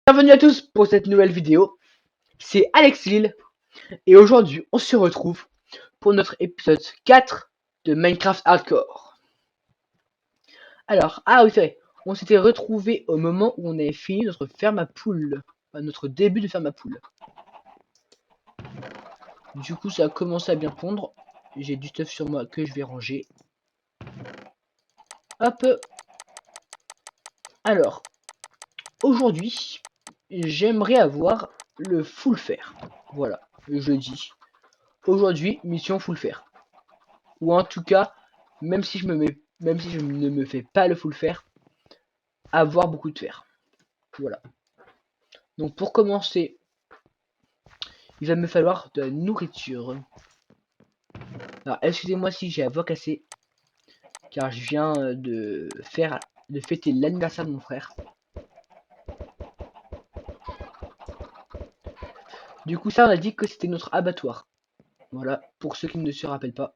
Bienvenue à tous pour cette nouvelle vidéo, c'est Alex Lille et aujourd'hui on se retrouve pour notre épisode 4 de Minecraft Hardcore. Alors, oui c'est vrai, on s'était retrouvé au moment où on avait fini notre ferme à poules, enfin, notre début de ferme à poules. Du coup ça a commencé à bien pondre, j'ai du stuff sur moi que je vais ranger. Hop. Alors, aujourd'hui, j'aimerais avoir le full fer. Voilà, je le dis. Aujourd'hui, mission full fer. Ou en tout cas, même si je ne me fais pas le full fer, avoir beaucoup de fer. Voilà. Donc pour commencer, il va me falloir de la nourriture. Alors excusez-moi si j'ai la voix cassée, car je viens de fêter l'anniversaire de mon frère. Du coup ça on a dit que c'était notre abattoir. Voilà, pour ceux qui ne se rappellent pas.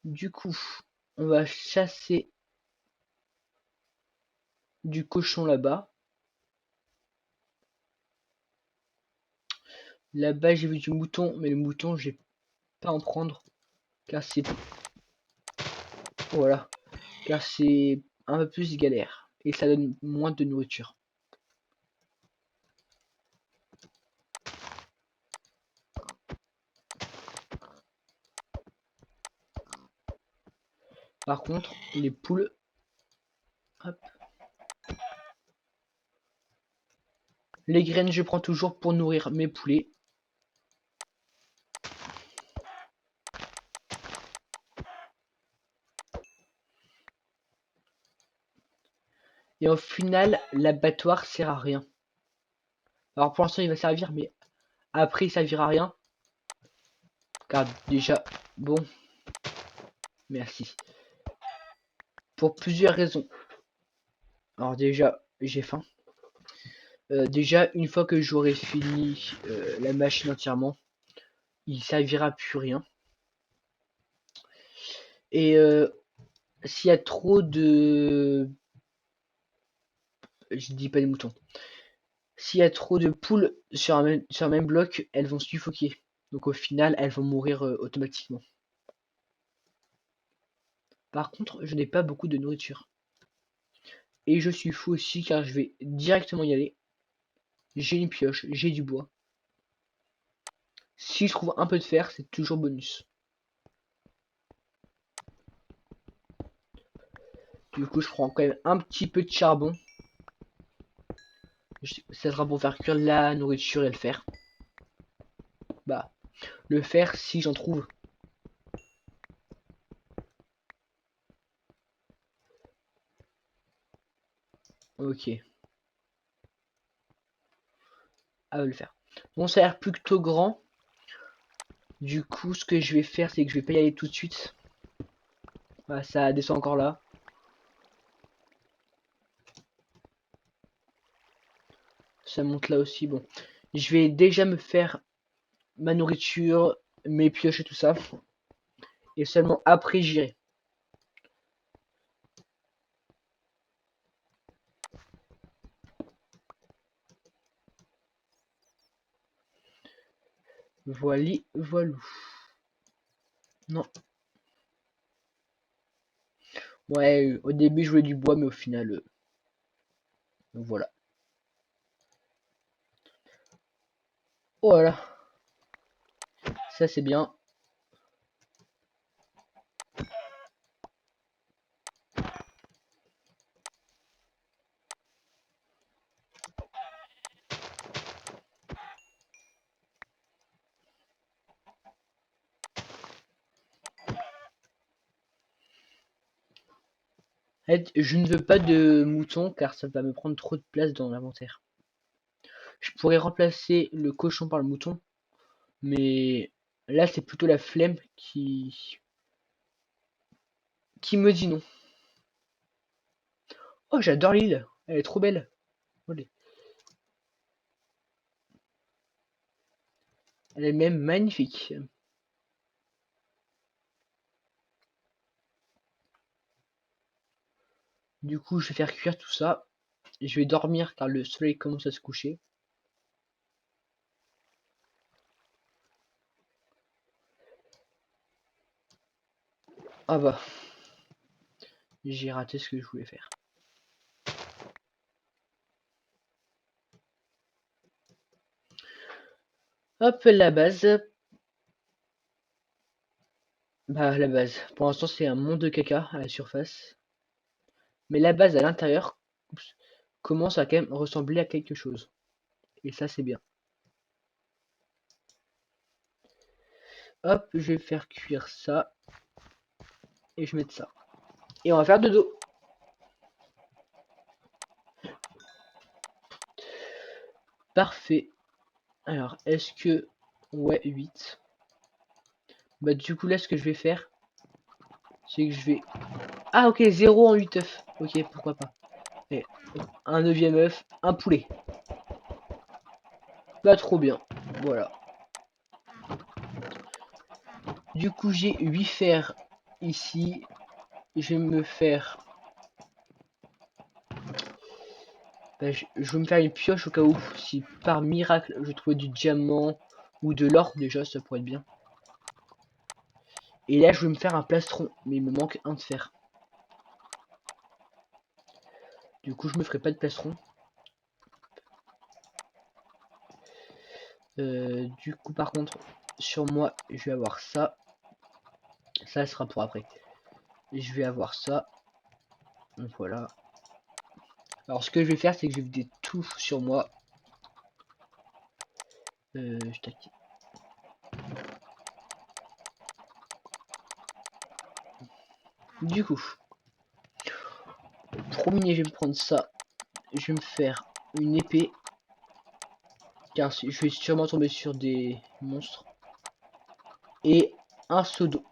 Du coup, on va chasser du cochon là-bas. Là-bas j'ai vu du mouton, mais le mouton je vais pas en prendre, car c'est... Voilà. Car c'est un peu plus galère et ça donne moins de nourriture. Par contre, les poules, hop. Les graines, je prends toujours pour nourrir mes poulets. Et au final, l'abattoir sert à rien. Alors pour l'instant, il va servir, mais après, il servira à rien. Car déjà, bon, merci. Pour plusieurs raisons. Alors déjà, j'ai faim. Déjà, une fois que j'aurai fini la machine entièrement, il servira plus rien. Et s'il y a trop de... Je dis pas des moutons. S'il y a trop de poules sur un même bloc, elles vont suffoquer. Donc au final, elles vont mourir automatiquement. Par contre, je n'ai pas beaucoup de nourriture. Et je suis fou aussi car je vais directement y aller. J'ai une pioche, j'ai du bois. Si je trouve un peu de fer, c'est toujours bonus. Du coup, je prends quand même un petit peu de charbon. Ça sera pour faire cuire la nourriture et le fer. Bah, le fer si j'en trouve. Ok. Le faire. Bon, ça a l'air plutôt grand. Du coup, ce que je vais faire, c'est que je vais pas y aller tout de suite. Bah, ça descend encore là. Ça monte là aussi. Bon, je vais déjà me faire ma nourriture, mes pioches et tout ça. Et seulement après, j'irai. Voilà, voilou. Non. Ouais, au début, je voulais du bois, mais au final, voilà. Voilà. Ça, c'est bien. En fait, je ne veux pas de moutons car ça va me prendre trop de place dans l'inventaire. Je pourrais remplacer le cochon par le mouton, mais là, c'est plutôt la flemme qui me dit non. Oh, j'adore l'île. Elle est trop belle. Allez. Elle est même magnifique. Du coup, je vais faire cuire tout ça. Et je vais dormir car le soleil commence à se coucher. Ah bah, j'ai raté ce que je voulais faire. Hop, la base. Bah, la base. Pour l'instant, c'est un monde de caca à la surface. Mais la base à l'intérieur commence à quand même ressembler à quelque chose. Et ça, c'est bien. Hop, je vais faire cuire ça. Et je vais mettre ça. Et on va faire dodo. Parfait. Alors, est-ce que... Ouais, 8. Bah, du coup, là, ce que je vais faire, c'est que je vais... Ah, ok, 0 en 8 œufs. Ok, pourquoi pas. Et un 9e œuf, un poulet. Bah, trop bien. Voilà. Du coup, j'ai 8 fers ici. Je vais me faire... Bah, je vais me faire une pioche au cas où, si par miracle je trouvais du diamant ou de l'or, déjà, ça pourrait être bien. Et là, je vais me faire un plastron, mais il me manque un de fer. Du coup, je me ferai pas de plastron. Du coup, par contre, sur moi, je vais avoir ça. Ça sera pour après. Et je vais avoir ça. Donc voilà. Alors, ce que je vais faire, c'est que je vais vider tout sur moi. Tac. Du coup, premier, je vais me prendre ça. Je vais me faire une épée. Car je vais sûrement tomber sur des monstres. Et un seau d'eau.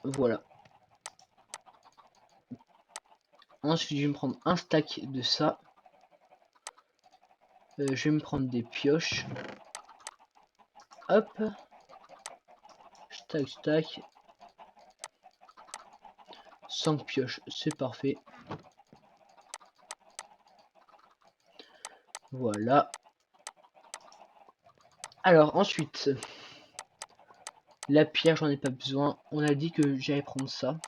Voilà. Ensuite, je vais me prendre un stack de ça. Je vais me prendre des pioches. Hop. Stack, stack. 5 pioches, c'est parfait. Voilà. Alors, ensuite, la pierre, j'en ai pas besoin. On a dit que j'allais prendre ça.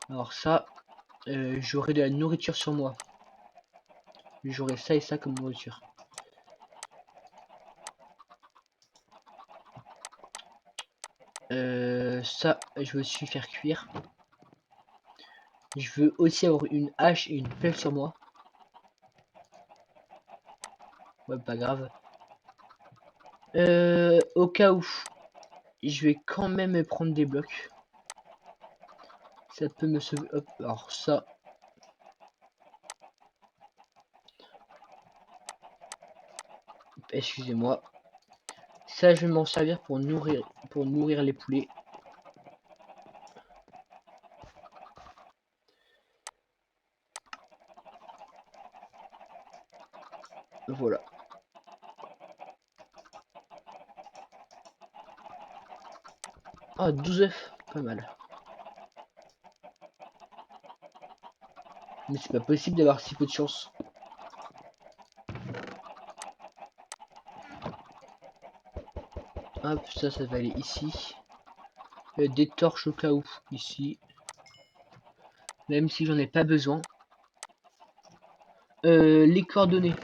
Alors ça, j'aurai de la nourriture sur moi. J'aurai ça et ça comme nourriture. Ça, je veux aussi faire cuire. Je veux aussi avoir une hache et une pelle sur moi. Ouais, pas grave. Au cas où, je vais quand même prendre des blocs. Ça peut me sauver. Hop, alors ça. Excusez-moi. Ça, je vais m'en servir pour nourrir les poulets. Voilà. Ah, 12 œufs, pas mal. Mais c'est pas possible d'avoir si peu de chance. Hop, ça va aller ici. Des torches au cas où, ici. Même si j'en ai pas besoin. Les coordonnées.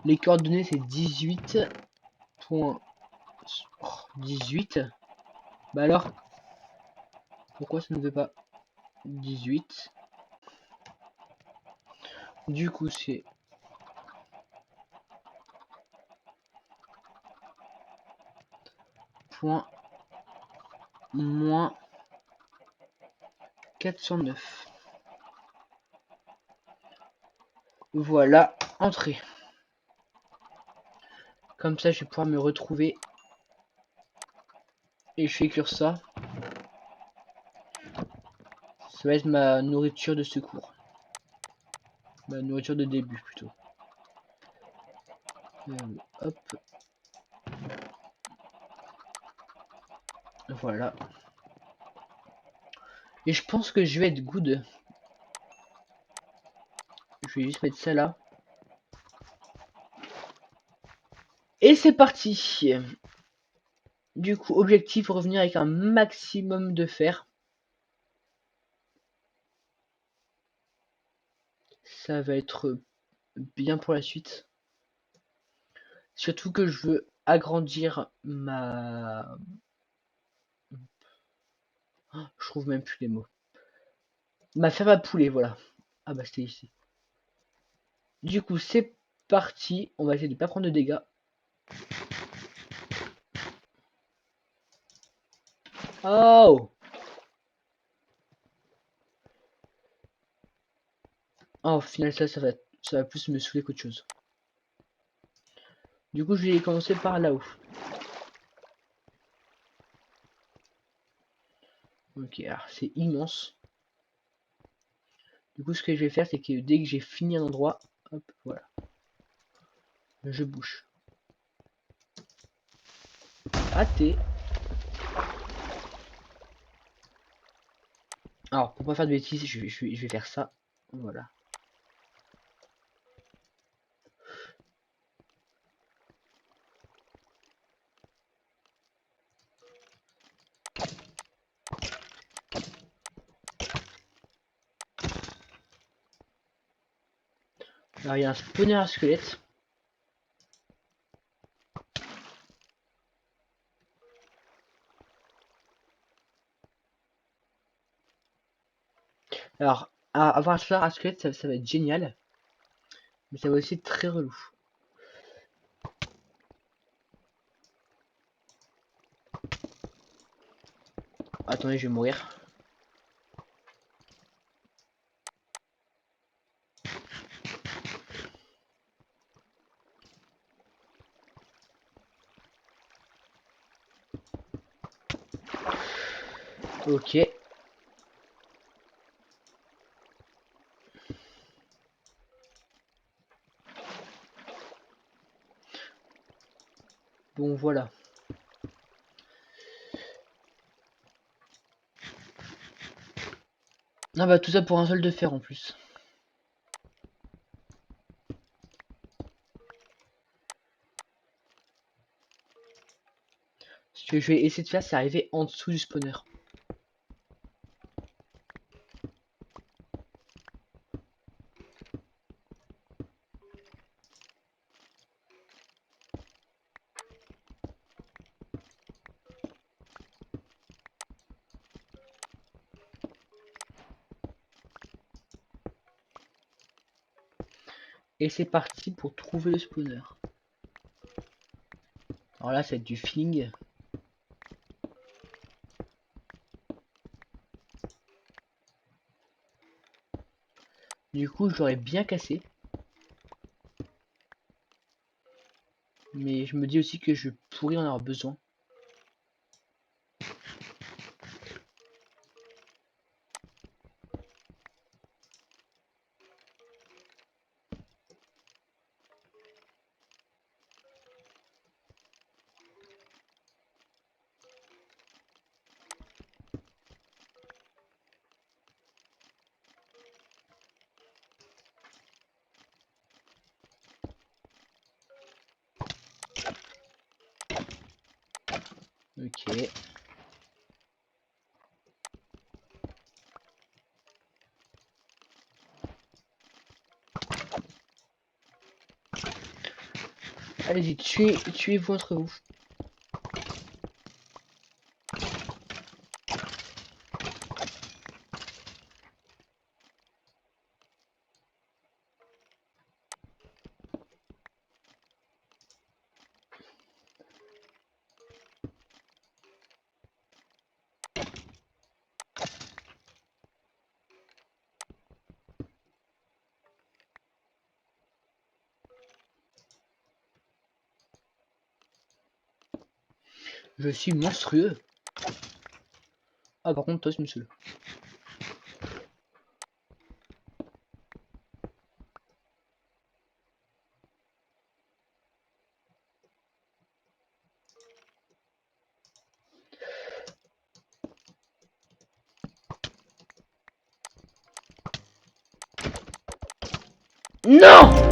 Les coordonnées, c'est 18.18. Bah alors, pourquoi ça ne veut pas 18? Du coup, c'est point moins 409. Voilà, entrée. Comme ça, je vais pouvoir me retrouver. Et je fais cuire ça. Ça va être ma nourriture de secours. Ma nourriture de début, plutôt. Hop. Voilà. Et je pense que je vais être good. Je vais juste mettre ça là. Et c'est parti. Du coup, objectif, revenir avec un maximum de fer. Ça va être bien pour la suite. Surtout que je veux agrandir ma... Je trouve même plus les mots. Ma ferme à poulet, voilà. Ah bah c'était ici. Du coup, c'est parti. On va essayer de pas prendre de dégâts. Oh! Oh, au final, ça va plus me saouler qu'autre chose. Du coup, je vais commencer par là-haut. Ok, alors c'est immense. Du coup, ce que je vais faire, c'est que dès que j'ai fini un endroit, hop, voilà, je bouge. Raté. Alors, pour pas faire de bêtises, je vais faire ça. Voilà. Alors, il y a un spawner à squelette. Alors, avoir un spawner à squelette, ça va être génial. Mais ça va aussi être très relou. Attendez, je vais mourir. Ok. Bon, voilà. Ah bah, tout ça pour un seul de fer en plus. Ce que je vais essayer de faire, c'est arriver en dessous du spawner. Et c'est parti pour trouver le spawner. Alors là, ça va être du feeling. Du coup, je l'aurais bien cassé. Mais je me dis aussi que je pourrais en avoir besoin. Ok. Allez-y, tuez-vous entre vous. Je suis monstrueux. Ah, par contre, toi, c'est monsieur. Non!